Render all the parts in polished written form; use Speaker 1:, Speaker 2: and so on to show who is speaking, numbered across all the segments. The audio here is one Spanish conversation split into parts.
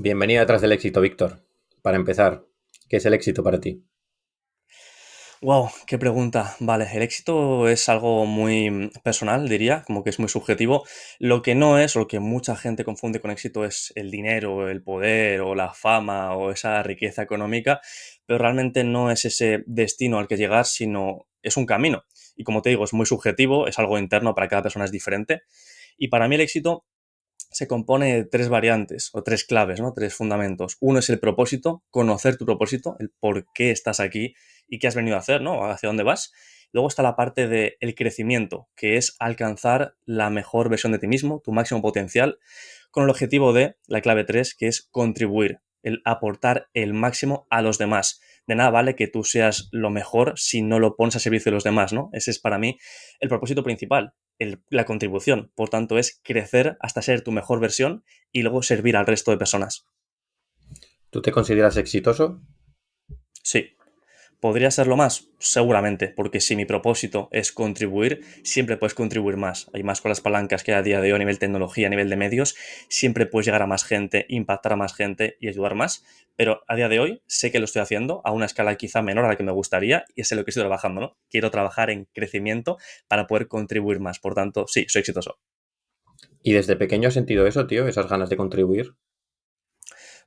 Speaker 1: Bienvenido detrás del éxito, Víctor. Para empezar, ¿qué es el éxito para ti?
Speaker 2: Wow, qué pregunta. Vale, el éxito es algo muy personal, diría, como que es muy subjetivo. Lo que no es, o lo que mucha gente confunde con éxito es el dinero, el poder, o la fama, o esa riqueza económica, pero realmente no es ese destino al que llegar, sino es un camino. Y como te digo, es muy subjetivo, es algo interno, para cada persona es diferente. Y para mí el éxito se compone de tres variantes o tres claves, ¿no? Tres fundamentos. Uno es el propósito, conocer tu propósito, el por qué estás aquí y qué has venido a hacer, ¿no? Hacia dónde vas. Luego está la parte del crecimiento, que es alcanzar la mejor versión de ti mismo, tu máximo potencial, con el objetivo de, la clave 3, que es contribuir, el aportar el máximo a los demás. De nada vale que tú seas lo mejor si no lo pones a servicio de los demás, ¿no? Ese es para mí el propósito principal, la contribución. Por tanto, es crecer hasta ser tu mejor versión y luego servir al resto de personas.
Speaker 1: ¿Tú te consideras exitoso?
Speaker 2: Sí. ¿Podría serlo más? Seguramente, porque si mi propósito es contribuir, siempre puedes contribuir más. Hay más con las palancas que a día de hoy a nivel tecnología, a nivel de medios, siempre puedes llegar a más gente, impactar a más gente y ayudar más. Pero a día de hoy sé que lo estoy haciendo a una escala quizá menor a la que me gustaría y es en lo que estoy trabajando, ¿no? Quiero trabajar en crecimiento para poder contribuir más. Por tanto, sí, soy exitoso.
Speaker 1: ¿Y desde pequeño has sentido eso, tío? Esas ganas de contribuir.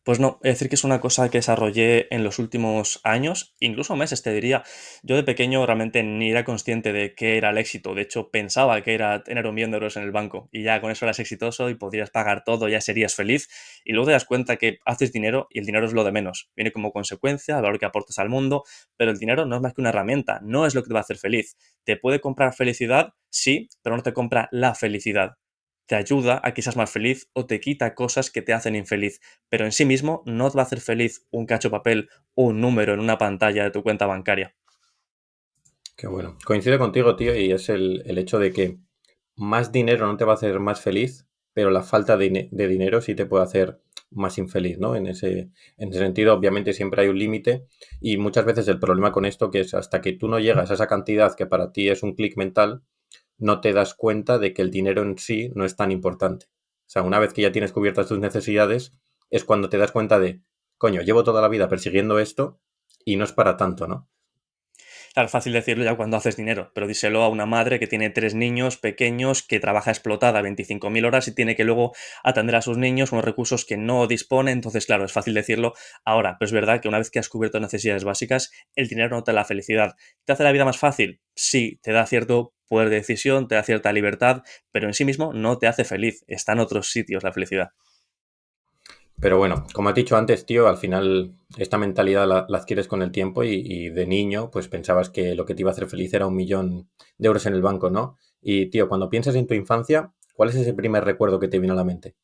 Speaker 2: Pues no, es decir que es una cosa que desarrollé en los últimos años, incluso meses te diría. Yo de pequeño realmente ni era consciente de qué era el éxito. De hecho, pensaba que era tener 1 millón de euros en el banco y ya con eso eras exitoso y podrías pagar todo, ya serías feliz. Y luego te das cuenta que haces dinero y el dinero es lo de menos. Viene como consecuencia, el valor que aportas al mundo, pero el dinero no es más que una herramienta, no es lo que te va a hacer feliz. ¿Te puede comprar felicidad? Sí, pero no te compra la felicidad. Te ayuda a que seas más feliz o te quita cosas que te hacen infeliz, pero en sí mismo no te va a hacer feliz un cacho de papel o un número en una pantalla de tu cuenta bancaria.
Speaker 1: Qué bueno. Coincido contigo, tío, y es el hecho de que más dinero no te va a hacer más feliz, pero la falta de dinero sí te puede hacer más infeliz, ¿no? En ese sentido, obviamente, siempre hay un límite y muchas veces el problema con esto que es hasta que tú no llegas a esa cantidad que para ti es un clic mental, no te das cuenta de que el dinero en sí no es tan importante. O sea, una vez que ya tienes cubiertas tus necesidades, es cuando te das cuenta de, coño, llevo toda la vida persiguiendo esto y no es para tanto, ¿no?
Speaker 2: Claro, es fácil decirlo ya cuando haces dinero, pero díselo a una madre que tiene 3 niños pequeños, que trabaja explotada 25.000 horas y tiene que luego atender a sus niños unos recursos que no dispone. Entonces, claro, es fácil decirlo ahora, pero es verdad que una vez que has cubierto necesidades básicas, el dinero no te da la felicidad. ¿Te hace la vida más fácil? Sí, te da cierto poder de decisión, te da cierta libertad, pero en sí mismo no te hace feliz. Está en otros sitios la felicidad.
Speaker 1: Pero bueno, como has dicho antes, tío, al final esta mentalidad la adquieres con el tiempo y de niño pues pensabas que lo que te iba a hacer feliz era 1 millón de euros en el banco, ¿no? Y tío, cuando piensas en tu infancia, ¿cuál es ese primer recuerdo que te viene a la mente?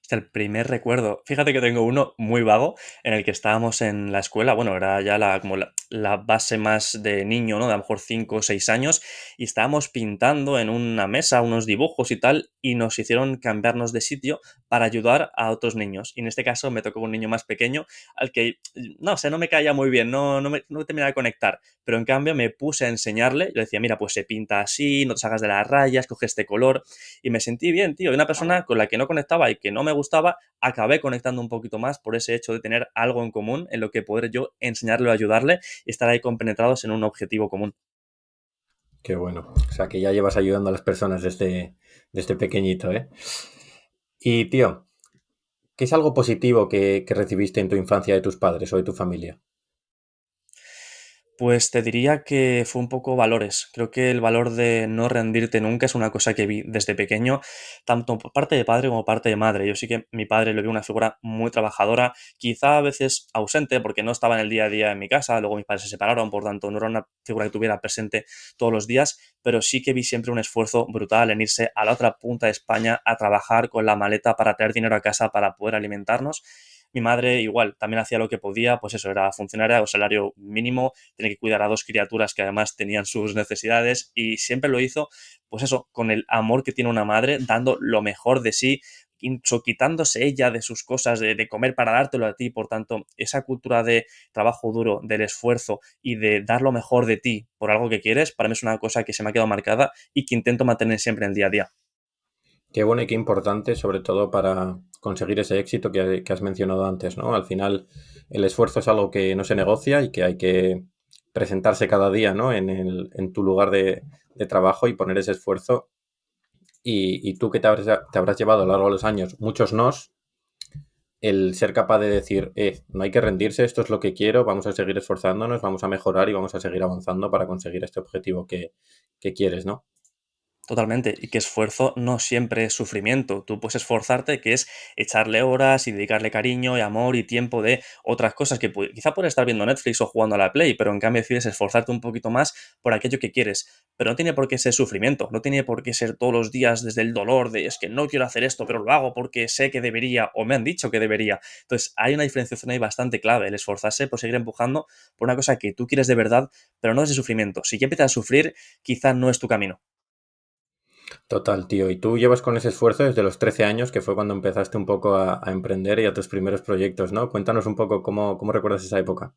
Speaker 2: Hasta el primer recuerdo. Fíjate que tengo uno muy vago en el que estábamos en la escuela. Bueno, era ya como la base más de niño, ¿no? De a lo mejor 5 o 6 años. Y estábamos pintando en una mesa unos dibujos y tal. Y nos hicieron cambiarnos de sitio para ayudar a otros niños. Y en este caso me tocó un niño más pequeño al que, no sé, no me caía muy bien, no me terminaba de conectar. Pero en cambio me puse a enseñarle. Yo decía, mira, pues se pinta así, no te salgas de las rayas, coge este color y me sentí bien, tío. Y una persona con la que no conectaba y que no me gustaba, acabé conectando un poquito más por ese hecho de tener algo en común en lo que poder yo enseñarle o ayudarle y estar ahí compenetrados en un objetivo común.
Speaker 1: Qué bueno. O sea, que ya llevas ayudando a las personas desde pequeñito, ¿eh? Y tío, ¿qué es algo positivo que recibiste en tu infancia de tus padres o de tu familia?
Speaker 2: Pues te diría que fue un poco valores. Creo que el valor de no rendirte nunca es una cosa que vi desde pequeño, tanto por parte de padre como parte de madre. Yo sí que mi padre lo vi una figura muy trabajadora, quizá a veces ausente porque no estaba en el día a día en mi casa, luego mis padres se separaron, por tanto no era una figura que tuviera presente todos los días, pero sí que vi siempre un esfuerzo brutal en irse a la otra punta de España a trabajar con la maleta para traer dinero a casa para poder alimentarnos. Mi madre igual, también hacía lo que podía, pues eso, era funcionaria o salario mínimo, tenía que cuidar a dos criaturas que además tenían sus necesidades y siempre lo hizo, pues eso, con el amor que tiene una madre, dando lo mejor de sí, incluso quitándose ella de sus cosas, de comer para dártelo a ti. Por tanto, esa cultura de trabajo duro, del esfuerzo y de dar lo mejor de ti por algo que quieres, para mí es una cosa que se me ha quedado marcada y que intento mantener siempre en el día a día.
Speaker 1: Qué bueno y qué importante, sobre todo para conseguir ese éxito que has mencionado antes, ¿no? Al final, el esfuerzo es algo que no se negocia y que hay que presentarse cada día, ¿no? En tu lugar de trabajo y poner ese esfuerzo. Y tú que te habrás llevado a lo largo de los años muchos nos, el ser capaz de decir, no hay que rendirse, esto es lo que quiero, vamos a seguir esforzándonos, vamos a mejorar y vamos a seguir avanzando para conseguir este objetivo que quieres, ¿no?
Speaker 2: Totalmente, y que esfuerzo no siempre es sufrimiento. Tú puedes esforzarte, que es echarle horas y dedicarle cariño y amor y tiempo de otras cosas que quizá puedes estar viendo Netflix o jugando a la Play, pero en cambio decides esforzarte un poquito más por aquello que quieres. Pero no tiene por qué ser sufrimiento, no tiene por qué ser todos los días desde el dolor de es que no quiero hacer esto, pero lo hago porque sé que debería o me han dicho que debería. Entonces hay una diferenciación ahí bastante clave, el esforzarse por seguir empujando por una cosa que tú quieres de verdad, pero no desde sufrimiento. Si ya empiezas a sufrir, quizá no es tu camino.
Speaker 1: Total, tío. Y tú llevas con ese esfuerzo desde los 13 años, que fue cuando empezaste un poco a emprender y a tus primeros proyectos, ¿no? Cuéntanos un poco cómo recuerdas esa época.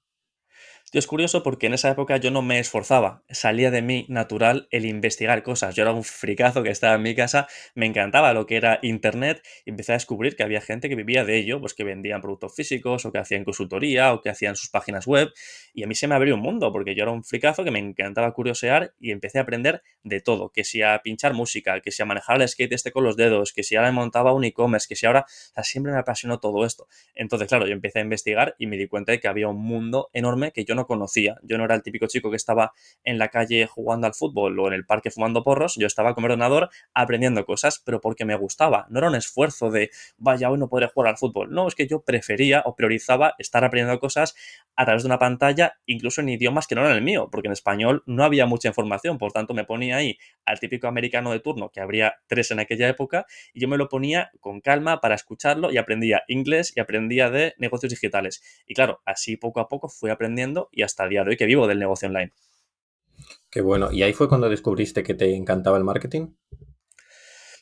Speaker 2: Tío, es curioso porque en esa época yo no me esforzaba, salía de mí natural el investigar cosas. Yo era un fricazo que estaba en mi casa, me encantaba lo que era internet y empecé a descubrir que había gente que vivía de ello, pues que vendían productos físicos o que hacían consultoría o que hacían sus páginas web y a mí se me abrió un mundo porque yo era un fricazo que me encantaba curiosear y empecé a aprender de todo, que si a pinchar música, que si a manejar el skate este con los dedos, que si ahora montaba un e-commerce, que si ahora, o sea, siempre me apasionó todo esto. Entonces, claro, yo empecé a investigar y me di cuenta de que había un mundo enorme que yo no conocía. Yo no era el típico chico que estaba en la calle jugando al fútbol o en el parque fumando porros, yo estaba con mi ordenador aprendiendo cosas, pero porque me gustaba. No era un esfuerzo de, vaya, hoy no podré jugar al fútbol. No, es que yo prefería o priorizaba estar aprendiendo cosas a través de una pantalla, incluso en idiomas que no eran el mío, porque en español no había mucha información, por tanto me ponía ahí al típico americano de turno, que habría tres en aquella época, y yo me lo ponía con calma para escucharlo y aprendía inglés y aprendía de negocios digitales. Y claro, así poco a poco fui aprendiendo y hasta el día de hoy que vivo del negocio online.
Speaker 1: Qué bueno. ¿Y ahí fue cuando descubriste que te encantaba el marketing?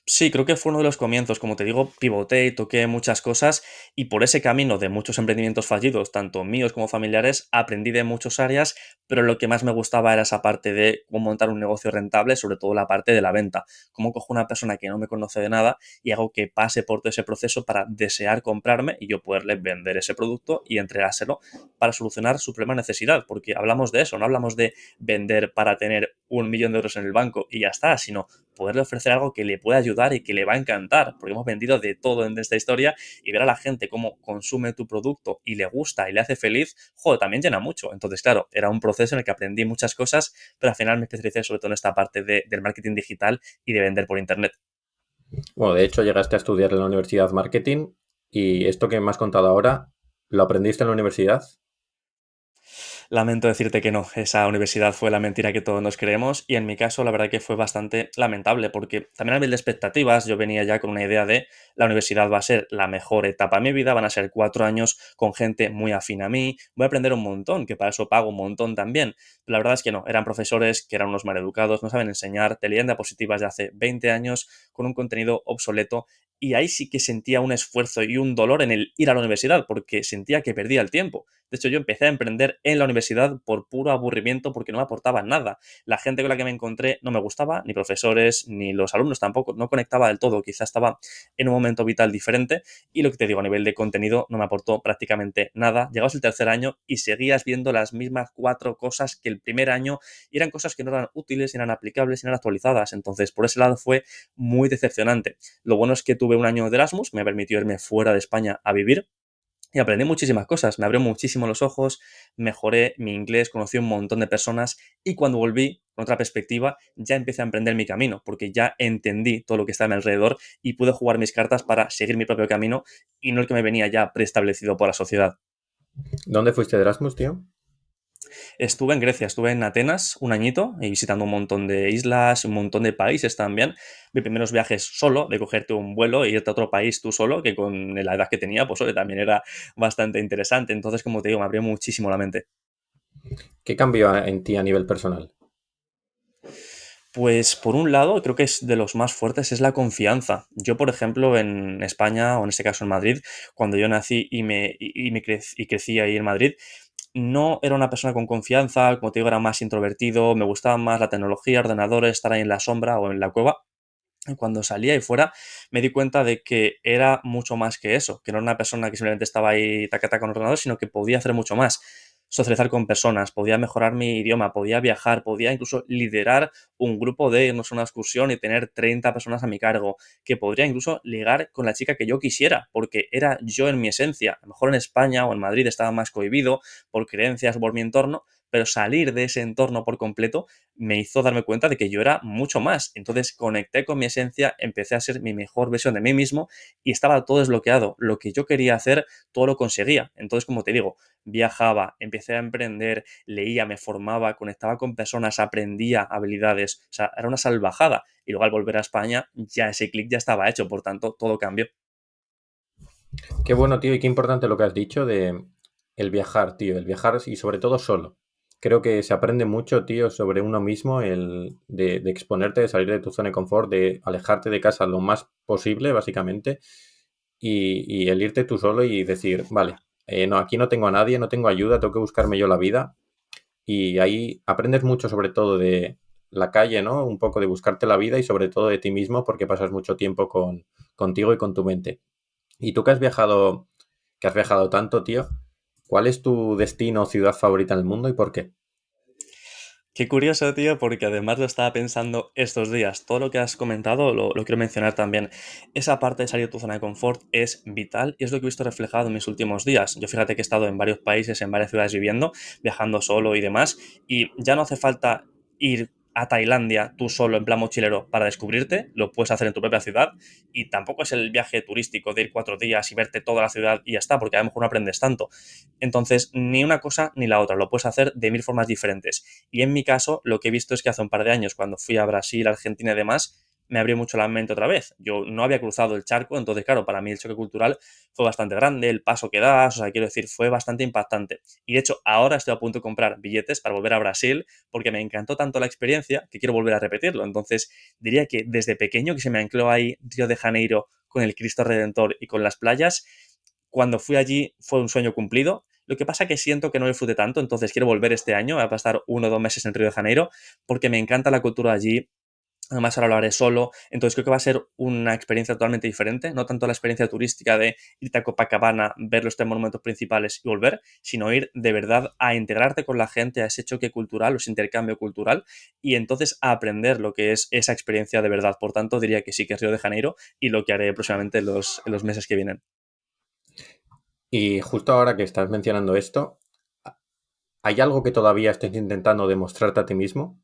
Speaker 2: Sí, creo que fue uno de los comienzos. Como te digo, pivoté y toqué muchas cosas y por ese camino de muchos emprendimientos fallidos, tanto míos como familiares, aprendí de muchas áreas, pero lo que más me gustaba era esa parte de cómo montar un negocio rentable, sobre todo la parte de la venta. Cómo cojo una persona que no me conoce de nada y hago que pase por todo ese proceso para desear comprarme y yo poderle vender ese producto y entregárselo para solucionar su problema de necesidad. Porque hablamos de eso, no hablamos de vender para tener 1 millón de euros en el banco y ya está, sino poderle ofrecer algo que le pueda ayudar y que le va a encantar, porque hemos vendido de todo en esta historia y ver a la gente cómo consume tu producto y le gusta y le hace feliz, joder, también llena mucho. Entonces, claro, era un proceso en el que aprendí muchas cosas, pero al final me especialicé sobre todo en esta parte del marketing digital y de vender por internet.
Speaker 1: Bueno, de hecho llegaste a estudiar en la universidad marketing y esto que me has contado ahora, ¿lo aprendiste en la universidad?
Speaker 2: Lamento decirte que no, esa universidad fue la mentira que todos nos creemos y en mi caso la verdad que fue bastante lamentable porque también a nivel de expectativas yo venía ya con una idea de la universidad va a ser la mejor etapa de mi vida, van a ser 4 años con gente muy afín a mí, voy a aprender un montón, que para eso pago un montón también. Pero la verdad es que no, eran profesores que eran unos maleducados, no saben enseñar, te leían diapositivas de hace 20 años con un contenido obsoleto y ahí sí que sentía un esfuerzo y un dolor en el ir a la universidad porque sentía que perdía el tiempo. De hecho, yo empecé a emprender en la universidad por puro aburrimiento porque no me aportaba nada. La gente con la que me encontré no me gustaba, ni profesores, ni los alumnos tampoco. No conectaba del todo. Quizá estaba en un momento vital diferente y lo que te digo, a nivel de contenido no me aportó prácticamente nada. Llegabas el tercer año y seguías viendo las mismas cuatro cosas que el primer año y eran cosas que no eran útiles, ni eran aplicables, ni eran actualizadas. Entonces, por ese lado fue muy decepcionante. Lo bueno es que tuve un año de Erasmus, me permitió irme fuera de España a vivir y aprendí muchísimas cosas, me abrió muchísimo los ojos, mejoré mi inglés, conocí un montón de personas y cuando volví con otra perspectiva ya empecé a emprender mi camino porque ya entendí todo lo que está a mi alrededor y pude jugar mis cartas para seguir mi propio camino y no el que me venía ya preestablecido por la sociedad.
Speaker 1: ¿Dónde fuiste de Erasmus, tío?
Speaker 2: Estuve en Grecia, estuve en Atenas un añito y visitando un montón de islas, un montón de países también. Mis primeros viajes solo, de cogerte un vuelo e irte a otro país tú solo, que con la edad que tenía, pues oye, también era bastante interesante. Entonces, como te digo, me abrió muchísimo la mente.
Speaker 1: ¿Qué cambió en ti a nivel personal?
Speaker 2: Pues por un lado, creo que es de los más fuertes, es la confianza. Yo, por ejemplo, en España, o en este caso en Madrid, cuando yo nací y crecí ahí en Madrid, no era una persona con confianza, como te digo, era más introvertido, me gustaba más la tecnología, ordenadores, estar ahí en la sombra o en la cueva. Cuando salía y fuera, me di cuenta de que era mucho más que eso, que no era una persona que simplemente estaba ahí taca taca con el ordenador, sino que podía hacer mucho más. Socializar con personas, podía mejorar mi idioma, podía viajar, podía incluso liderar un grupo de irnos a una excursión y tener 30 personas a mi cargo, que podría incluso ligar con la chica que yo quisiera, porque era yo en mi esencia. A lo mejor en España o en Madrid estaba más cohibido por creencias o por mi entorno, pero salir de ese entorno por completo me hizo darme cuenta de que yo era mucho más. Entonces conecté con mi esencia, empecé a ser mi mejor versión de mí mismo y estaba todo desbloqueado. Lo que yo quería hacer, todo lo conseguía. Entonces, como te digo, viajaba, empecé a emprender, leía, me formaba, conectaba con personas, aprendía habilidades. O sea, era una salvajada. Y luego al volver a España, ya ese clic ya estaba hecho, por tanto, todo cambió.
Speaker 1: Qué bueno, tío, y qué importante lo que has dicho de el viajar, tío, el viajar y sobre todo solo. Creo que se aprende mucho, tío, sobre uno mismo, el de exponerte, de salir de tu zona de confort, de alejarte de casa lo más posible, básicamente, y el irte tú solo y decir, vale, no, aquí no tengo a nadie, no tengo ayuda, tengo que buscarme yo la vida. Y ahí aprendes mucho sobre todo de la calle, ¿no? Un poco de buscarte la vida y sobre todo de ti mismo porque pasas mucho tiempo contigo y con tu mente. Y tú que has viajado tanto, tío, ¿cuál es tu destino o ciudad favorita en el mundo y por qué?
Speaker 2: Qué curioso, tío, porque además lo estaba pensando estos días. Todo lo que has comentado lo quiero mencionar también. Esa parte de salir de tu zona de confort es vital y es lo que he visto reflejado en mis últimos días. Yo fíjate que he estado en varios países, en varias ciudades viviendo, viajando solo y demás, y ya no hace falta ir a Tailandia tú solo en plan mochilero para descubrirte, lo puedes hacer en tu propia ciudad y tampoco es el viaje turístico de ir 4 días y verte toda la ciudad y ya está, porque a lo mejor no aprendes tanto. Entonces, ni una cosa ni la otra, lo puedes hacer de mil formas diferentes. Y en mi caso, lo que he visto es que hace un par de años, cuando fui a Brasil, Argentina y demás, me abrió mucho la mente otra vez. Yo no había cruzado el charco, entonces, claro, para mí el choque cultural fue bastante grande, el paso que das, o sea, quiero decir, fue bastante impactante. Y de hecho, ahora estoy a punto de comprar billetes para volver a Brasil, porque me encantó tanto la experiencia que quiero volver a repetirlo. Entonces, diría que desde pequeño, que se me ancló ahí Río de Janeiro con el Cristo Redentor y con las playas, cuando fui allí fue un sueño cumplido. Lo que pasa que siento que no disfruté tanto, entonces quiero volver este año a pasar 1 o 2 meses en Río de Janeiro porque me encanta la cultura allí. Además, ahora lo haré solo, entonces creo que va a ser una experiencia totalmente diferente, no tanto la experiencia turística de irte a Copacabana, ver los 3 monumentos principales y volver, sino ir de verdad a integrarte con la gente, a ese choque cultural, ese intercambio cultural y entonces a aprender lo que es esa experiencia de verdad. Por tanto, diría que sí que es Río de Janeiro y lo que haré próximamente en los meses que vienen.
Speaker 1: Y justo ahora que estás mencionando esto, ¿hay algo que todavía estés intentando demostrarte a ti mismo?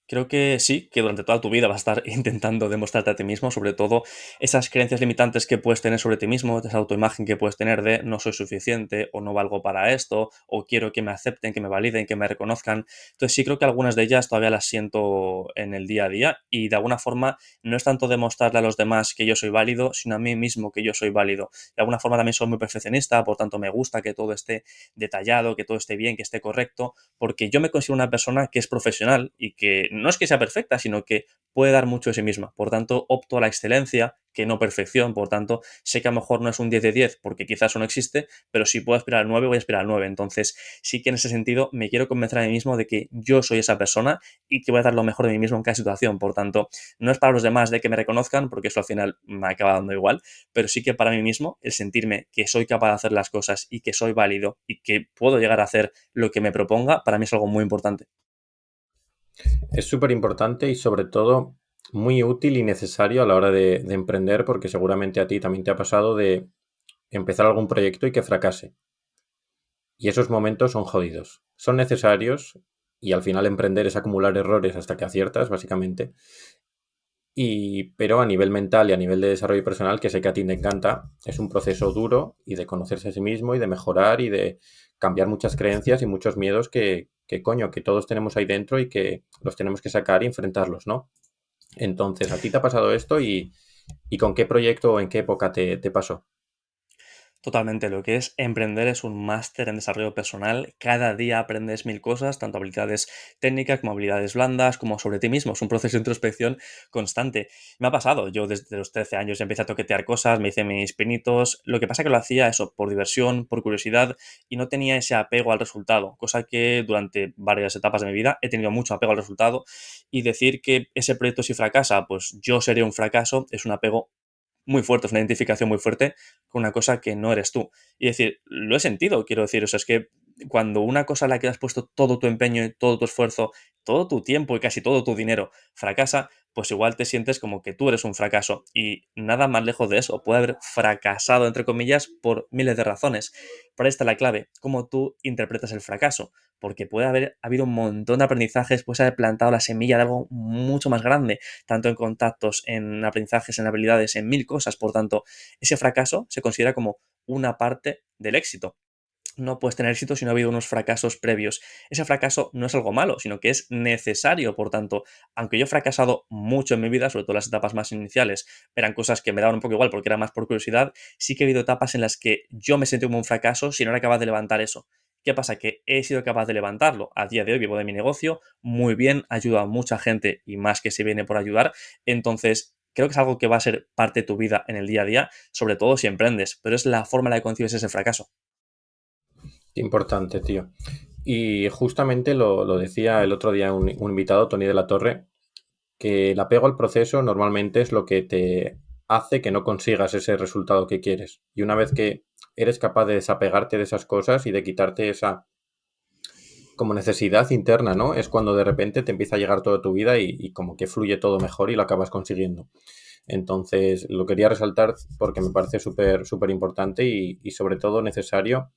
Speaker 2: Creo que sí, que durante toda tu vida vas a estar intentando demostrarte a ti mismo, sobre todo esas creencias limitantes que puedes tener sobre ti mismo, esa autoimagen que puedes tener de no soy suficiente o no valgo para esto o quiero que me acepten, que me validen, que me reconozcan. Entonces sí creo que algunas de ellas todavía las siento en el día a día y de alguna forma no es tanto demostrarle a los demás que yo soy válido, sino a mí mismo que yo soy válido. De alguna forma también soy muy perfeccionista, por tanto me gusta que todo esté detallado, que todo esté bien, que esté correcto porque yo me considero una persona que es profesional y que no es que sea perfecta, sino que puede dar mucho de sí misma. Por tanto, opto a la excelencia, que no perfección. Por tanto, sé que a lo mejor no es un 10 de 10 porque quizás eso no existe, pero si puedo aspirar al 9 voy a aspirar al 9. Entonces, sí que en ese sentido me quiero convencer a mí mismo de que yo soy esa persona y que voy a dar lo mejor de mí mismo en cada situación. Por tanto, no es para los demás de que me reconozcan, porque eso al final me acaba dando igual, pero sí que para mí mismo el sentirme que soy capaz de hacer las cosas y que soy válido y que puedo llegar a hacer lo que me proponga, para mí es algo muy importante.
Speaker 1: Es súper importante y sobre todo muy útil y necesario a la hora de emprender porque seguramente a ti también te ha pasado de empezar algún proyecto y que fracase. Y esos momentos son jodidos. Son necesarios y al final emprender es acumular errores hasta que aciertas, básicamente. Pero a nivel mental y a nivel de desarrollo personal, que sé que a ti te encanta, es un proceso duro y de conocerse a sí mismo y de mejorar y de cambiar muchas creencias y muchos miedos que coño, que todos tenemos ahí dentro y que los tenemos que sacar y enfrentarlos, ¿no? Entonces, ¿a ti te ha pasado esto y con qué proyecto o en qué época te pasó?
Speaker 2: Totalmente, lo que es emprender es un máster en desarrollo personal. Cada día aprendes mil cosas, tanto habilidades técnicas como habilidades blandas, como sobre ti mismo. Es un proceso de introspección constante. Me ha pasado, yo desde los 13 años ya empecé a toquetear cosas, me hice mis pinitos. Lo que pasa es que lo hacía eso por diversión, por curiosidad y no tenía ese apego al resultado, cosa que durante varias etapas de mi vida he tenido mucho apego al resultado y decir que ese proyecto si fracasa, pues yo seré un fracaso, es un apego muy fuerte, es una identificación muy fuerte con una cosa que no eres tú. Y decir, lo he sentido, quiero decir, o sea, es que cuando una cosa a la que has puesto todo tu empeño y todo tu esfuerzo, todo tu tiempo y casi todo tu dinero fracasa, pues igual te sientes como que tú eres un fracaso. Y nada más lejos de eso, puede haber fracasado, entre comillas, por miles de razones. Pero ahí está la clave, cómo tú interpretas el fracaso. Porque puede haber habido un montón de aprendizajes, puedes haber plantado la semilla de algo mucho más grande tanto en contactos, en aprendizajes, en habilidades, en mil cosas. Por tanto, ese fracaso se considera como una parte del éxito. No puedes tener éxito si no ha habido unos fracasos previos. Ese fracaso no es algo malo, sino que es necesario. Por tanto, aunque yo he fracasado mucho en mi vida, sobre todo las etapas más iniciales, eran cosas que me daban un poco igual porque era más por curiosidad, sí que ha habido etapas en las que yo me sentí como un fracaso si no era capaz de levantar eso. ¿Qué pasa? Que he sido capaz de levantarlo. A día de hoy vivo de mi negocio muy bien, ayudo a mucha gente y más que se viene por ayudar. Entonces, creo que es algo que va a ser parte de tu vida en el día a día, sobre todo si emprendes, pero es la forma en la que concibes ese fracaso.
Speaker 1: Qué importante, tío. Y justamente lo decía el otro día un invitado, Tony de la Torre, que el apego al proceso normalmente es lo que te hace que no consigas ese resultado que quieres. Y una vez que eres capaz de desapegarte de esas cosas y de quitarte esa como necesidad interna, ¿no? Es cuando de repente te empieza a llegar toda tu vida y como que fluye todo mejor y lo acabas consiguiendo. Entonces, lo quería resaltar porque me parece súper importante y sobre todo necesario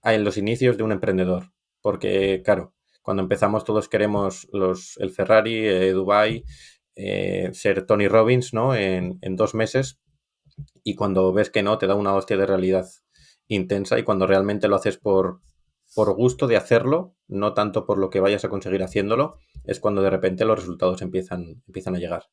Speaker 1: en los inicios de un emprendedor. Porque, claro, cuando empezamos todos queremos el Ferrari, Dubai, ser Tony Robbins, ¿no? En 2 meses y cuando ves que no, te da una hostia de realidad intensa y cuando realmente lo haces por gusto de hacerlo, no tanto por lo que vayas a conseguir haciéndolo, es cuando de repente los resultados empiezan a llegar.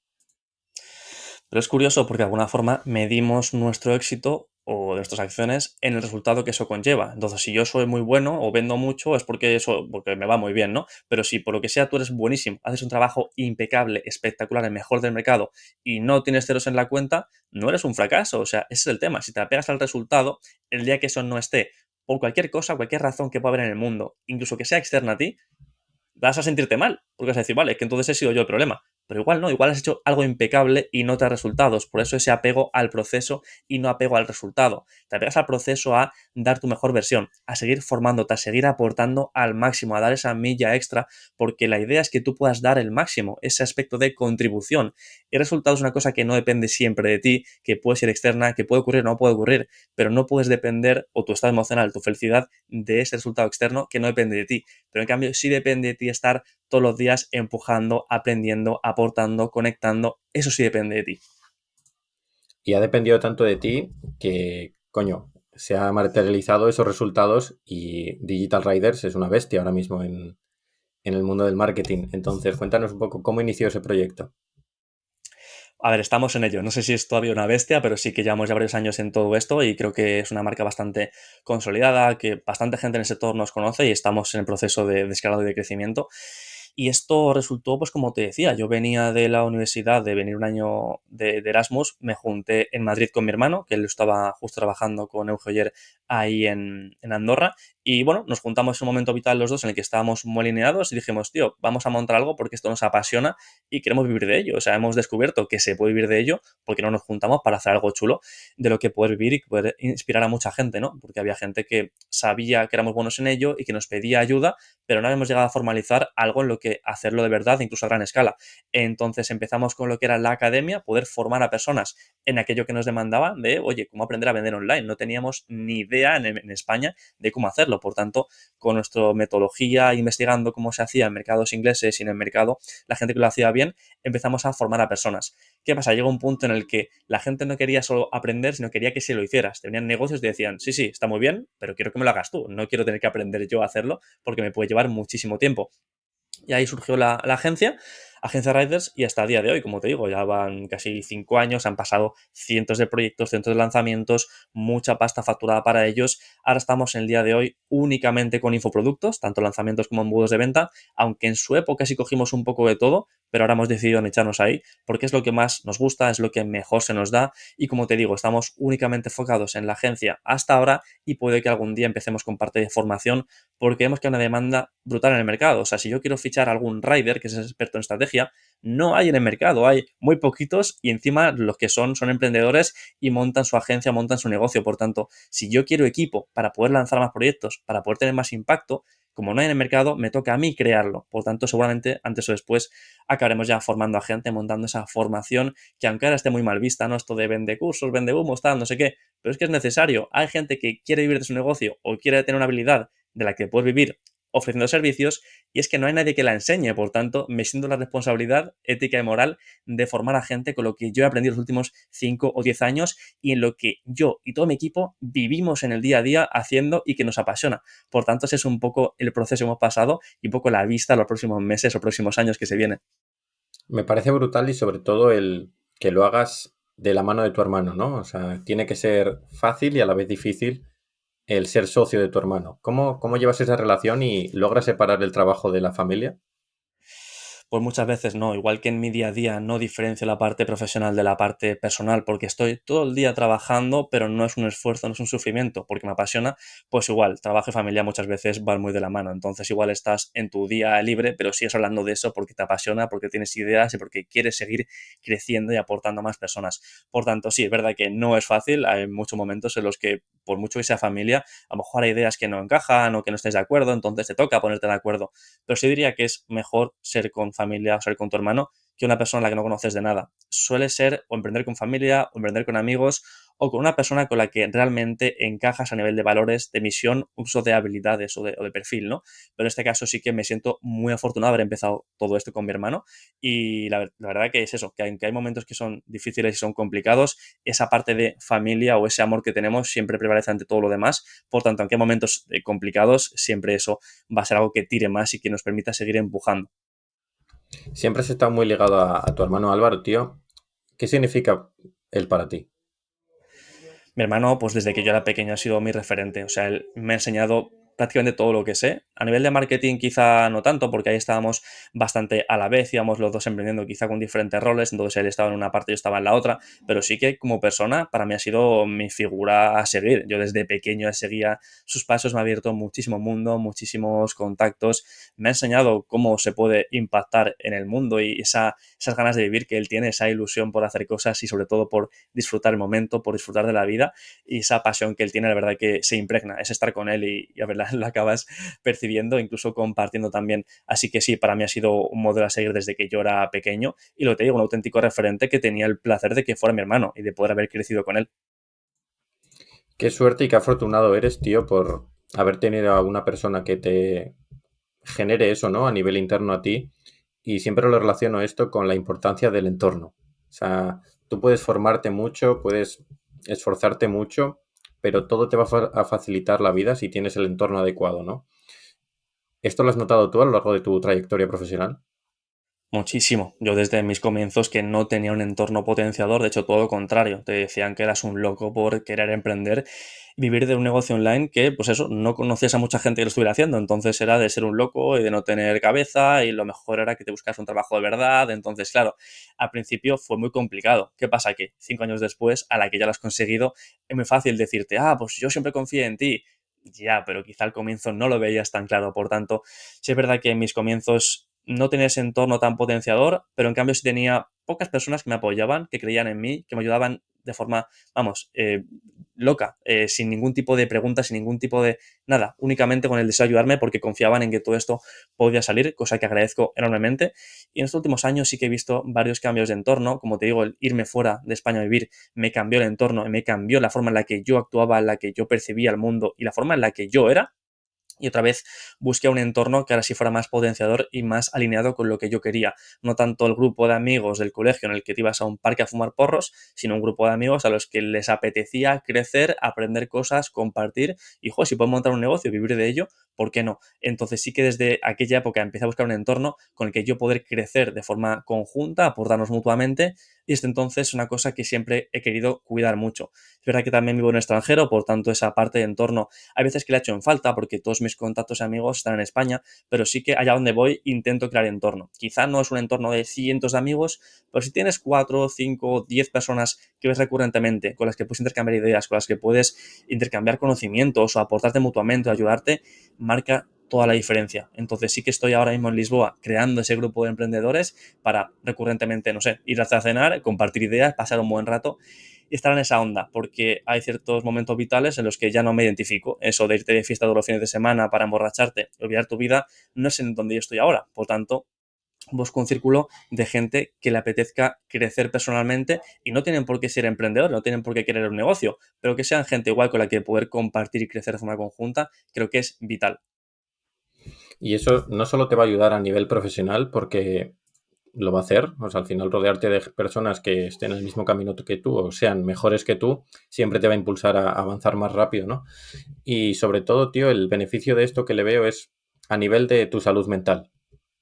Speaker 2: Pero es curioso porque de alguna forma medimos nuestro éxito o nuestras acciones en el resultado que eso conlleva. Entonces, si yo soy muy bueno o vendo mucho, es porque eso, porque me va muy bien, ¿no? Pero si por lo que sea tú eres buenísimo, haces un trabajo impecable, espectacular, el mejor del mercado y no tienes ceros en la cuenta, no eres un fracaso. O sea, ese es el tema. Si te apegas al resultado, el día que eso no esté, por cualquier cosa, cualquier razón que pueda haber en el mundo, incluso que sea externa a ti, vas a sentirte mal, porque vas a decir, vale, es que entonces he sido yo el problema. Pero igual no, igual has hecho algo impecable y no te da resultados. Por eso ese apego al proceso y no apego al resultado. Te apegas al proceso a dar tu mejor versión, a seguir formándote, a seguir aportando al máximo, a dar esa milla extra, porque la idea es que tú puedas dar el máximo, ese aspecto de contribución. Y el resultado es una cosa que no depende siempre de ti, que puede ser externa, que puede ocurrir o no puede ocurrir, pero no puedes depender, o tu estado emocional, tu felicidad, de ese resultado externo que no depende de ti. Pero en cambio sí depende de ti estar todos los días empujando, aprendiendo, aportando, conectando. Eso sí depende de ti.
Speaker 1: Y ha dependido tanto de ti que, coño, se ha materializado esos resultados y Digital Riders es una bestia ahora mismo en el mundo del marketing. Entonces, cuéntanos un poco cómo inició ese proyecto.
Speaker 2: A ver, estamos en ello. No sé si es todavía una bestia, pero sí que llevamos ya varios años en todo esto y creo que es una marca bastante consolidada, que bastante gente en el sector nos conoce y estamos en el proceso de escalado y de crecimiento. Y esto resultó, pues como te decía, yo venía de la universidad, de venir un año de Erasmus, me junté en Madrid con mi hermano, que él estaba justo trabajando con Eugeller ahí en Andorra, y bueno, nos juntamos en un momento vital los dos en el que estábamos muy alineados y dijimos, tío, vamos a montar algo porque esto nos apasiona y queremos vivir de ello. O sea, hemos descubierto que se puede vivir de ello porque no nos juntamos para hacer algo chulo de lo que poder vivir y poder inspirar a mucha gente, ¿no? Porque había gente que sabía que éramos buenos en ello y que nos pedía ayuda, pero no habíamos llegado a formalizar algo en lo que hacerlo de verdad, incluso a gran escala. Entonces empezamos con lo que era la academia, poder formar a personas en aquello que nos demandaban de, oye, cómo aprender a vender online. No teníamos ni idea en España de cómo hacerlo. Por tanto, con nuestra metodología, investigando cómo se hacía en mercados ingleses y en el mercado, la gente que lo hacía bien, empezamos a formar a personas. ¿Qué pasa? Llega un punto en el que la gente no quería solo aprender, sino quería que se lo hicieras. Tenían negocios y decían, sí, sí, está muy bien, pero quiero que me lo hagas tú. No quiero tener que aprender yo a hacerlo porque me puede llevar muchísimo tiempo. Y ahí surgió la agencia. agencia Riders y hasta el día de hoy, como te digo, ya van casi 5 años, han pasado cientos de proyectos, cientos de lanzamientos, mucha pasta facturada para ellos. Ahora estamos en el día de hoy únicamente con infoproductos, tanto lanzamientos como embudos de venta, aunque en su época sí cogimos un poco de todo, pero ahora hemos decidido en echarnos ahí porque es lo que más nos gusta, es lo que mejor se nos da y como te digo, estamos únicamente enfocados en la agencia hasta ahora y puede que algún día empecemos con parte de formación porque vemos que hay una demanda brutal en el mercado. O sea, si yo quiero fichar a algún rider que es experto en estrategia, no hay en el mercado, hay muy poquitos y encima los que son emprendedores y montan su agencia, montan su negocio. Por tanto, si yo quiero equipo para poder lanzar más proyectos, para poder tener más impacto, como no hay en el mercado, me toca a mí crearlo. Por tanto, seguramente antes o después acabaremos ya formando a gente, montando esa formación que aunque ahora esté muy mal vista, ¿no? Esto de vende cursos, vende humos, tal, no sé qué, pero es que es necesario. Hay gente que quiere vivir de su negocio o quiere tener una habilidad de la que puedes vivir ofreciendo servicios y es que no hay nadie que la enseñe, por tanto, me siento la responsabilidad ética y moral de formar a gente con lo que yo he aprendido los últimos 5 o 10 años y en lo que yo y todo mi equipo vivimos en el día a día haciendo y que nos apasiona. Por tanto, ese es un poco el proceso que hemos pasado y un poco la vista a los próximos meses o próximos años que se vienen.
Speaker 1: Me parece brutal y sobre todo el que lo hagas de la mano de tu hermano, ¿no? O sea, tiene que ser fácil y a la vez difícil el ser socio de tu hermano. ¿Cómo llevas esa relación y logras separar el trabajo de la familia?
Speaker 2: Pues muchas veces no, igual que en mi día a día no diferencio la parte profesional de la parte personal porque estoy todo el día trabajando, pero no es un esfuerzo, no es un sufrimiento, porque me apasiona, pues igual, trabajo y familia muchas veces van muy de la mano. Entonces igual estás en tu día libre, pero sigues hablando de eso porque te apasiona, porque tienes ideas y porque quieres seguir creciendo y aportando a más personas. Por tanto, sí, es verdad que no es fácil, hay muchos momentos en los que, por mucho que sea familia, a lo mejor hay ideas que no encajan o que no estés de acuerdo, entonces te toca ponerte de acuerdo, pero sí diría que es mejor ser con familia o ser con tu hermano que una persona a la que no conoces de nada. Suele ser o emprender con familia, o emprender con amigos, o con una persona con la que realmente encajas a nivel de valores, de misión, uso de habilidades o de perfil, ¿no? Pero en este caso sí que me siento muy afortunado de haber empezado todo esto con mi hermano y la verdad que es eso, que aunque hay momentos que son difíciles y son complicados, esa parte de familia o ese amor que tenemos siempre prevalece ante todo lo demás. Por tanto, aunque hay momentos complicados, siempre eso va a ser algo que tire más y que nos permita seguir empujando.
Speaker 1: Siempre has estado muy ligado a tu hermano Álvaro, tío. ¿Qué significa él para ti?
Speaker 2: Mi hermano, pues desde que yo era pequeño ha sido mi referente. O sea, él me ha enseñado prácticamente todo lo que sé. A nivel de marketing quizá no tanto, porque ahí estábamos bastante a la vez, íbamos los dos emprendiendo quizá con diferentes roles, entonces él estaba en una parte y yo estaba en la otra, pero sí que como persona para mí ha sido mi figura a seguir. Yo desde pequeño seguía sus pasos, me ha abierto muchísimo mundo, muchísimos contactos, me ha enseñado cómo se puede impactar en el mundo y esas ganas de vivir que él tiene, esa ilusión por hacer cosas y sobre todo por disfrutar el momento, por disfrutar de la vida y esa pasión que él tiene, la verdad que se impregna, es estar con él y a ver, la acabas percibiendo, incluso compartiendo también. Así que sí, para mí ha sido un modelo a seguir desde que yo era pequeño y lo que te digo, un auténtico referente que tenía el placer de que fuera mi hermano y de poder haber crecido con él.
Speaker 1: Qué suerte y qué afortunado eres, tío, por haber tenido a una persona que te genere eso, ¿no? A nivel interno a ti. Y siempre lo relaciono esto con la importancia del entorno. O sea, tú puedes formarte mucho, puedes esforzarte mucho, pero todo te va a facilitar la vida si tienes el entorno adecuado, ¿no? ¿Esto lo has notado tú a lo largo de tu trayectoria profesional?
Speaker 2: Muchísimo. Yo desde mis comienzos que no tenía un entorno potenciador, de hecho todo lo contrario, te decían que eras un loco por querer emprender, vivir de un negocio online que, pues eso, no conocías a mucha gente que lo estuviera haciendo, entonces era de ser un loco y de no tener cabeza y lo mejor era que te buscas un trabajo de verdad, entonces claro, al principio fue muy complicado. ¿Qué pasa? Que 5 años después, a la que ya lo has conseguido, es muy fácil decirte, ah, pues yo siempre confié en ti. Ya, pero quizá al comienzo no lo veías tan claro. Por tanto, sí es verdad que en mis comienzos no tenía ese entorno tan potenciador, pero en cambio sí tenía pocas personas que me apoyaban, que creían en mí, que me ayudaban de forma, vamos, loca, sin ningún tipo de pregunta, sin ningún tipo de nada, únicamente con el deseo de ayudarme porque confiaban en que todo esto podía salir, cosa que agradezco enormemente. Y en estos últimos años sí que he visto varios cambios de entorno, como te digo, el irme fuera de España a vivir me cambió el entorno, me cambió la forma en la que yo actuaba, en la que yo percibía el mundo y la forma en la que yo era y otra vez busqué un entorno que ahora sí fuera más potenciador y más alineado con lo que yo quería. No tanto el grupo de amigos del colegio en el que te ibas a un parque a fumar porros, sino un grupo de amigos a los que les apetecía crecer, aprender cosas, compartir y, joder, si puedo montar un negocio y vivir de ello, ¿por qué no? Entonces sí que desde aquella época empecé a buscar un entorno con el que yo poder crecer de forma conjunta, aportarnos mutuamente, y desde entonces es una cosa que siempre he querido cuidar mucho. Es verdad que también vivo en el extranjero, por tanto esa parte de entorno hay veces que le he hecho en falta porque todos mis contactos y amigos están en España, pero sí que allá donde voy intento crear entorno. Quizá no es un entorno de cientos de amigos, pero si tienes 4, 5, 10 personas que ves recurrentemente, con las que puedes intercambiar ideas, con las que puedes intercambiar conocimientos o aportarte mutuamente o ayudarte, marca toda la diferencia. Entonces sí que estoy ahora mismo en Lisboa creando ese grupo de emprendedores para recurrentemente, no sé, ir a cenar, compartir ideas, pasar un buen rato y estar en esa onda, porque hay ciertos momentos vitales en los que ya no me identifico. Eso de irte de fiesta todos los fines de semana para emborracharte, olvidar tu vida, no es en donde yo estoy ahora. Por tanto, busco un círculo de gente que le apetezca crecer personalmente y no tienen por qué ser emprendedores, no tienen por qué querer un negocio, pero que sean gente igual con la que poder compartir y crecer de forma conjunta, creo que es vital.
Speaker 1: Y eso no solo te va a ayudar a nivel profesional, porque lo va a hacer, o sea, al final rodearte de personas que estén en el mismo camino que tú o sean mejores que tú, siempre te va a impulsar a avanzar más rápido, ¿no? Y sobre todo, tío, el beneficio de esto que le veo es a nivel de tu salud mental,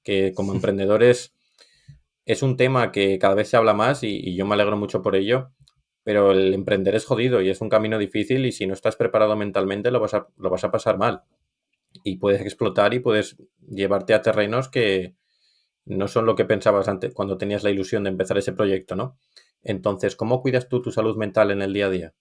Speaker 1: que como emprendedores es un tema que cada vez se habla más y yo me alegro mucho por ello, pero el emprender es jodido y es un camino difícil y si no estás preparado mentalmente lo vas a pasar mal y puedes explotar y puedes llevarte a terrenos que no son lo que pensabas antes cuando tenías la ilusión de empezar ese proyecto, ¿no? Entonces, ¿cómo cuidas tú tu salud mental en el día a día?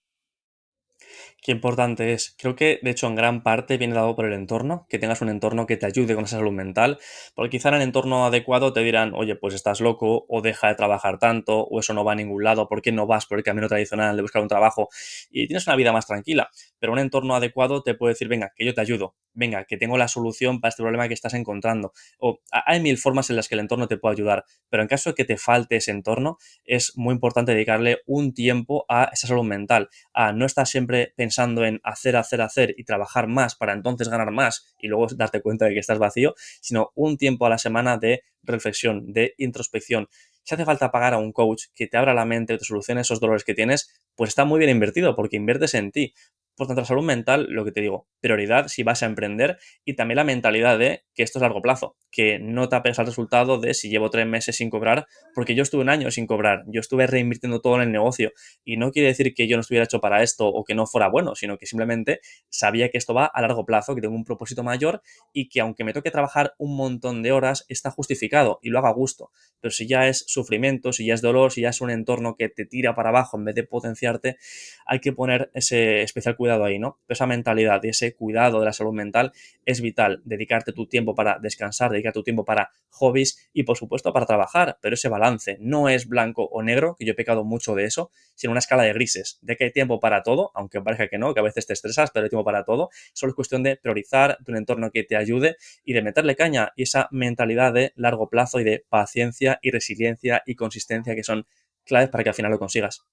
Speaker 2: Qué importante es. Creo que, de hecho, en gran parte viene dado por el entorno, que tengas un entorno que te ayude con esa salud mental, porque quizá en el entorno adecuado te dirán, oye, pues estás loco, o deja de trabajar tanto, o eso no va a ningún lado, ¿por qué no vas por el camino tradicional de buscar un trabajo y tienes una vida más tranquila? Pero un entorno adecuado te puede decir, venga, que yo te ayudo, venga, que tengo la solución para este problema que estás encontrando. O hay mil formas en las que el entorno te puede ayudar, pero en caso de que te falte ese entorno, es muy importante dedicarle un tiempo a esa salud mental, a no estar siempre pensando en hacer, hacer, hacer y trabajar más para entonces ganar más y luego darte cuenta de que estás vacío, sino un tiempo a la semana de reflexión, de introspección. Si hace falta pagar a un coach que te abra la mente, te solucione esos dolores que tienes, pues está muy bien invertido porque inviertes en ti. Por tanto, la salud mental, lo que te digo, prioridad si vas a emprender y también la mentalidad de que esto es largo plazo, que no te apegues al resultado de si llevo 3 meses sin cobrar, porque yo estuve un año sin cobrar, yo estuve reinvirtiendo todo en el negocio y no quiere decir que yo no estuviera hecho para esto o que no fuera bueno, sino que simplemente sabía que esto va a largo plazo, que tengo un propósito mayor y que aunque me toque trabajar un montón de horas, está justificado y lo haga a gusto. Pero si ya es sufrimiento, si ya es dolor, si ya es un entorno que te tira para abajo en vez de potenciarte, hay que poner ese especial cuidado ahí, ¿no? Pero esa mentalidad y ese cuidado de la salud mental es vital. Dedicarte tu tiempo para descansar, dedicar tu tiempo para hobbies y, por supuesto, para trabajar. Pero ese balance no es blanco o negro, que yo he pecado mucho de eso, sino una escala de grises, de que hay tiempo para todo, aunque parezca que no, que a veces te estresas, pero hay tiempo para todo. Solo es cuestión de priorizar, de un entorno que te ayude y de meterle caña y esa mentalidad de largo plazo y de paciencia y resiliencia y consistencia que son claves para que al final lo consigas.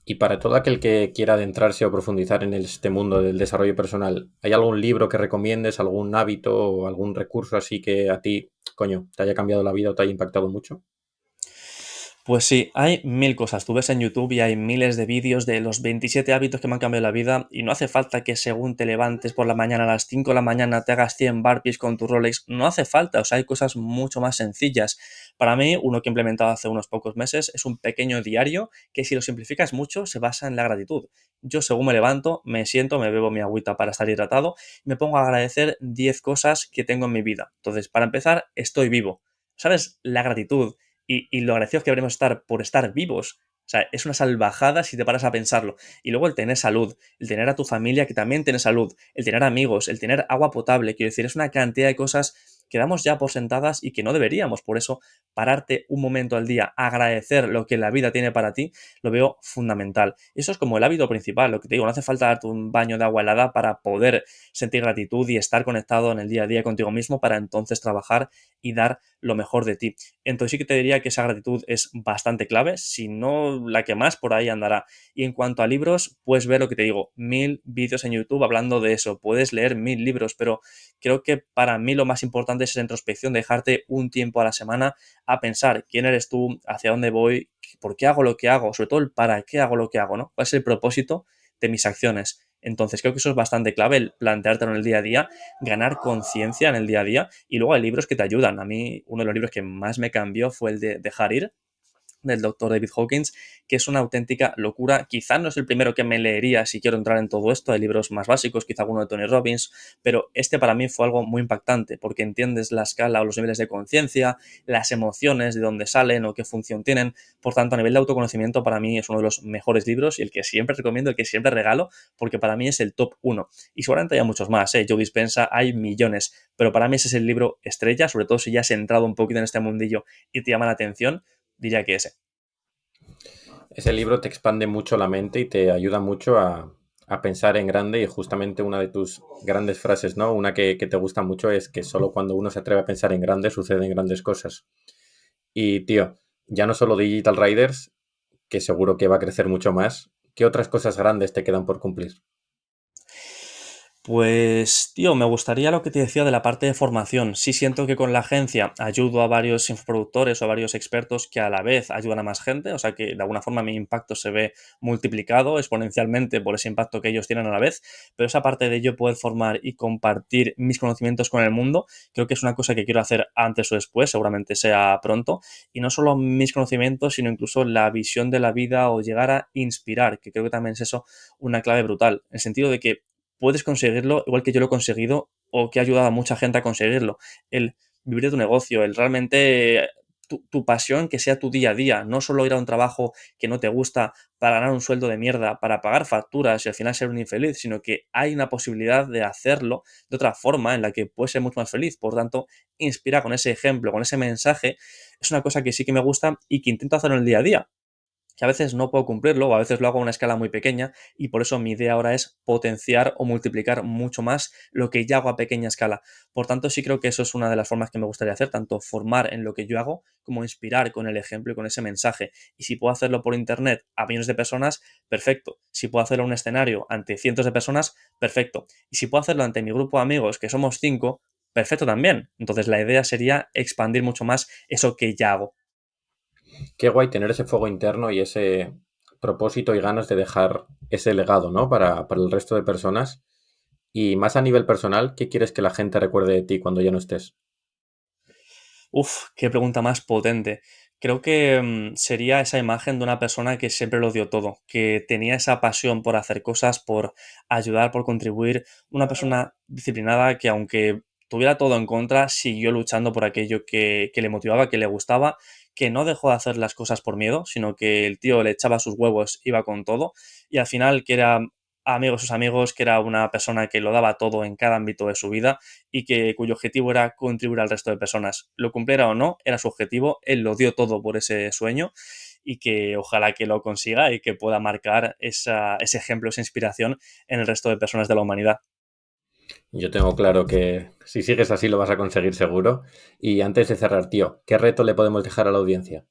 Speaker 1: Y para todo aquel que quiera adentrarse o profundizar en este mundo del desarrollo personal, ¿hay algún libro que recomiendes, algún hábito o algún recurso así que a ti, coño, te haya cambiado la vida o te haya impactado mucho?
Speaker 2: Pues sí, hay mil cosas. Tú ves en YouTube y hay miles de vídeos de los 27 hábitos que me han cambiado la vida y no hace falta que según te levantes por la mañana a las 5 de la mañana te hagas 100 burpees con tu Rolex. No hace falta, o sea, hay cosas mucho más sencillas. Para mí, uno que he implementado hace unos pocos meses es un pequeño diario que si lo simplificas mucho se basa en la gratitud. Yo según me levanto, me siento, me bebo mi agüita para estar hidratado y me pongo a agradecer 10 cosas que tengo en mi vida. Entonces, para empezar, estoy vivo. ¿Sabes? La gratitud y lo agradecidos que deberíamos estar por estar vivos. O sea, es una salvajada si te paras a pensarlo. Y luego el tener salud, el tener a tu familia que también tiene salud, el tener amigos, el tener agua potable, quiero decir, es una cantidad de cosas que damos ya por sentadas y que no deberíamos. Por eso, pararte un momento al día, agradecer lo que la vida tiene para ti, lo veo fundamental. Eso es como el hábito principal, lo que te digo, no hace falta darte un baño de agua helada para poder sentir gratitud y estar conectado en el día a día contigo mismo para entonces trabajar y dar lo mejor de ti. Entonces sí que te diría que esa gratitud es bastante clave, si no la que más por ahí andará. Y en cuanto a libros, puedes ver lo que te digo, 1000 vídeos en YouTube hablando de eso, puedes leer 1000 libros, pero creo que para mí lo más importante es esa introspección, dejarte un tiempo a la semana a pensar quién eres tú, hacia dónde voy, por qué hago lo que hago, sobre todo el para qué hago lo que hago, ¿no? ¿Cuál es el propósito de mis acciones? Entonces creo que eso es bastante clave, el planteártelo en el día a día, ganar conciencia en el día a día y luego hay libros que te ayudan. A mí uno de los libros que más me cambió fue el de Dejar ir, del doctor David Hawkins, que es una auténtica locura. Quizá no es el primero que me leería si quiero entrar en todo esto, hay libros más básicos, quizá alguno de Tony Robbins, pero este para mí fue algo muy impactante, porque entiendes la escala o los niveles de conciencia, las emociones, de dónde salen o qué función tienen. Por tanto, a nivel de autoconocimiento, para mí es uno de los mejores libros y el que siempre recomiendo, el que siempre regalo, porque para mí es el top uno. Y seguramente hay muchos más, ¿eh? Joe Dispenza, hay millones, pero para mí ese es el libro estrella, sobre todo si ya has entrado un poquito en este mundillo y te llama la atención, diría que ese.
Speaker 1: Ese libro te expande mucho la mente y te ayuda mucho a pensar en grande y justamente una de tus grandes frases, ¿no? Una que te gusta mucho es que solo cuando uno se atreve a pensar en grande suceden grandes cosas. Y, tío, ya no solo Digital Riders, que seguro que va a crecer mucho más, ¿qué otras cosas grandes te quedan por cumplir?
Speaker 2: Pues, tío, me gustaría lo que te decía de la parte de formación. Sí siento que con la agencia ayudo a varios infoproductores o a varios expertos que a la vez ayudan a más gente, o sea que de alguna forma mi impacto se ve multiplicado exponencialmente por ese impacto que ellos tienen a la vez, pero esa parte de yo poder formar y compartir mis conocimientos con el mundo, creo que es una cosa que quiero hacer antes o después, seguramente sea pronto, y no solo mis conocimientos, sino incluso la visión de la vida o llegar a inspirar, que creo que también es eso una clave brutal, en el sentido de que puedes conseguirlo igual que yo lo he conseguido o que ha ayudado a mucha gente a conseguirlo. El vivir de tu negocio, el realmente tu pasión que sea tu día a día, no solo ir a un trabajo que no te gusta para ganar un sueldo de mierda, para pagar facturas y al final ser un infeliz, sino que hay una posibilidad de hacerlo de otra forma en la que puedes ser mucho más feliz. Por tanto, inspira con ese ejemplo, con ese mensaje, es una cosa que sí que me gusta y que intento hacer en el día a día, que a veces no puedo cumplirlo o a veces lo hago a una escala muy pequeña y por eso mi idea ahora es potenciar o multiplicar mucho más lo que ya hago a pequeña escala. Por tanto, sí creo que eso es una de las formas que me gustaría hacer, tanto formar en lo que yo hago como inspirar con el ejemplo y con ese mensaje. Y si puedo hacerlo por internet a millones de personas, perfecto. Si puedo hacerlo en un escenario ante cientos de personas, perfecto. Y si puedo hacerlo ante mi grupo de amigos, que somos 5, perfecto también. Entonces la idea sería expandir mucho más eso que ya hago.
Speaker 1: Qué guay tener ese fuego interno y ese propósito y ganas de dejar ese legado, ¿no? Para el resto de personas. Y más a nivel personal, ¿qué quieres que la gente recuerde de ti cuando ya no estés?
Speaker 2: Uf, qué pregunta más potente. Creo que sería esa imagen de una persona que siempre lo dio todo, que tenía esa pasión por hacer cosas, por ayudar, por contribuir. Una persona disciplinada que aunque tuviera todo en contra, siguió luchando por aquello que le motivaba, que le gustaba, que no dejó de hacer las cosas por miedo, sino que el tío le echaba sus huevos, iba con todo, y al final que era amigos sus amigos, que era una persona que lo daba todo en cada ámbito de su vida y que cuyo objetivo era contribuir al resto de personas. Lo cumpliera o no, era su objetivo, él lo dio todo por ese sueño y que ojalá que lo consiga y que pueda marcar ese ejemplo, esa inspiración en el resto de personas de la humanidad.
Speaker 1: Yo tengo claro que si sigues así lo vas a conseguir seguro. Y antes de cerrar, tío, ¿qué reto le podemos dejar a la audiencia?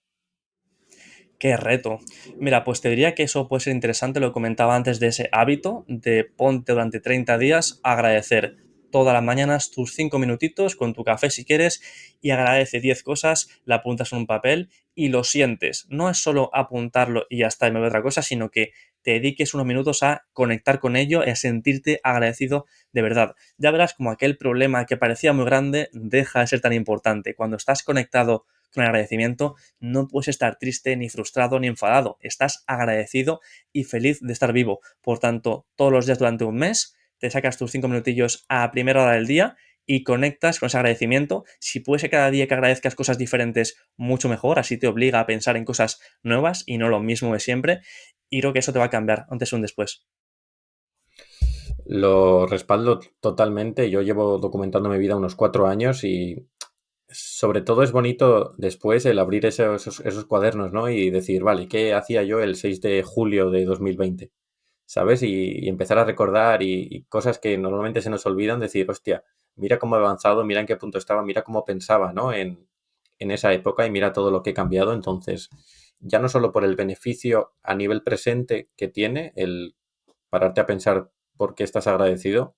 Speaker 2: Qué reto. Mira, pues te diría que eso puede ser interesante, lo comentaba antes de ese hábito de ponte durante 30 días a agradecer todas las mañanas tus 5 minutitos con tu café si quieres y agradece 10 cosas, la apuntas en un papel y lo sientes. No es solo apuntarlo y ya está y me voy a otra cosa, sino que te dediques unos minutos a conectar con ello y a sentirte agradecido de verdad. Ya verás como aquel problema que parecía muy grande deja de ser tan importante. Cuando estás conectado con el agradecimiento, no puedes estar triste, ni frustrado, ni enfadado. Estás agradecido y feliz de estar vivo. Por tanto, todos los días durante un mes, te sacas tus 5 minutillos a primera hora del día y conectas con ese agradecimiento. Si puede ser cada día que agradezcas cosas diferentes, mucho mejor. Así te obliga a pensar en cosas nuevas y no lo mismo de siempre. Y creo que eso te va a cambiar antes o un después.
Speaker 1: Lo respaldo totalmente. Yo llevo documentando mi vida unos 4 años y sobre todo es bonito después el abrir esos cuadernos, ¿no? Y decir, vale, ¿qué hacía yo el 6 de julio de 2020? ¿Sabes? Y empezar a recordar y cosas que normalmente se nos olvidan, decir, hostia, mira cómo he avanzado, mira en qué punto estaba, mira cómo pensaba, ¿no? en esa época y mira todo lo que he cambiado. Entonces, ya no solo por el beneficio a nivel presente que tiene, el pararte a pensar por qué estás agradecido,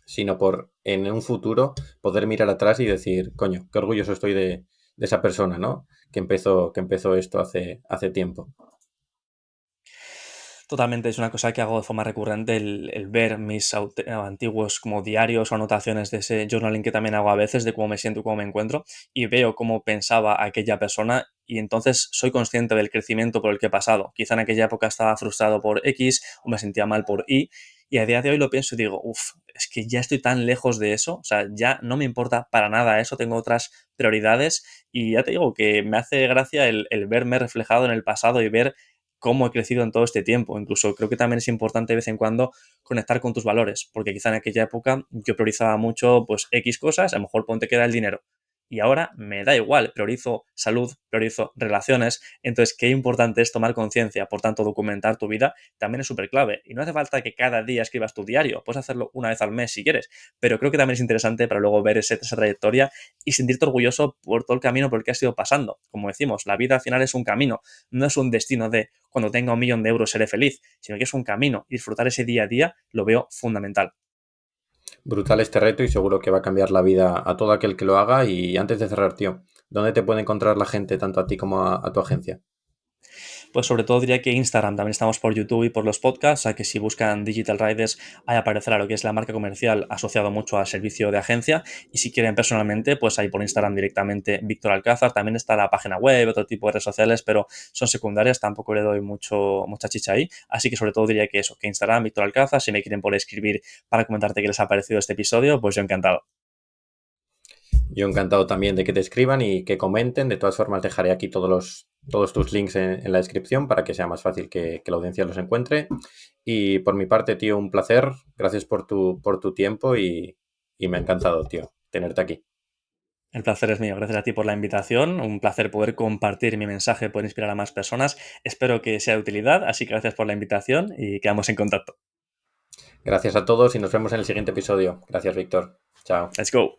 Speaker 1: sino por en un futuro poder mirar atrás y decir, coño, qué orgulloso estoy de esa persona, ¿no? Que empezó esto hace tiempo.
Speaker 2: Totalmente, es una cosa que hago de forma recurrente, el ver mis antiguos como diarios o anotaciones de ese journaling que también hago a veces de cómo me siento y cómo me encuentro y veo cómo pensaba aquella persona y entonces soy consciente del crecimiento por el que he pasado. Quizá en aquella época estaba frustrado por X o me sentía mal por Y a día de hoy lo pienso y digo, uff, es que ya estoy tan lejos de eso, o sea, ya no me importa para nada eso, tengo otras prioridades y ya te digo que me hace gracia el verme reflejado en el pasado y ver cómo he crecido en todo este tiempo. Incluso creo que también es importante de vez en cuando conectar con tus valores, porque quizá en aquella época yo priorizaba mucho pues X cosas, a lo mejor ponte que era el dinero. Y ahora me da igual, priorizo salud, priorizo relaciones. Entonces, qué importante es tomar conciencia. Por tanto, documentar tu vida también es súper clave. Y no hace falta que cada día escribas tu diario, puedes hacerlo una vez al mes si quieres. Pero creo que también es interesante para luego ver esa trayectoria y sentirte orgulloso por todo el camino por el que has ido pasando. Como decimos, la vida al final es un camino, no es un destino de cuando tenga 1 millón de euros seré feliz, sino que es un camino y disfrutar ese día a día lo veo fundamental.
Speaker 1: Brutal este reto y seguro que va a cambiar la vida a todo aquel que lo haga. Y antes de cerrar, tío, ¿dónde te puede encontrar la gente, tanto a ti como a tu agencia?
Speaker 2: Pues sobre todo diría que Instagram, también estamos por YouTube y por los podcasts, o sea que si buscan Digital Riders, ahí aparecerá lo que es la marca comercial asociado mucho al servicio de agencia. Y si quieren personalmente, pues ahí por Instagram directamente Víctor Alcázar. También está la página web, otro tipo de redes sociales, pero son secundarias, tampoco le doy mucha chicha ahí. Así que sobre todo diría que eso, que Instagram, Víctor Alcázar, si me quieren por escribir para comentarte qué les ha parecido este episodio, pues yo encantado.
Speaker 1: Yo encantado también de que te escriban y que comenten. De todas formas, dejaré aquí todos tus links en la descripción para que sea más fácil que la audiencia los encuentre. Y por mi parte, tío, un placer. Gracias por tu tiempo y me ha encantado, tío, tenerte aquí.
Speaker 2: El placer es mío. Gracias a ti por la invitación. Un placer poder compartir mi mensaje, poder inspirar a más personas. Espero que sea de utilidad, así que gracias por la invitación y quedamos en contacto.
Speaker 1: Gracias a todos y nos vemos en el siguiente episodio. Gracias, Víctor. Chao.
Speaker 2: Let's go.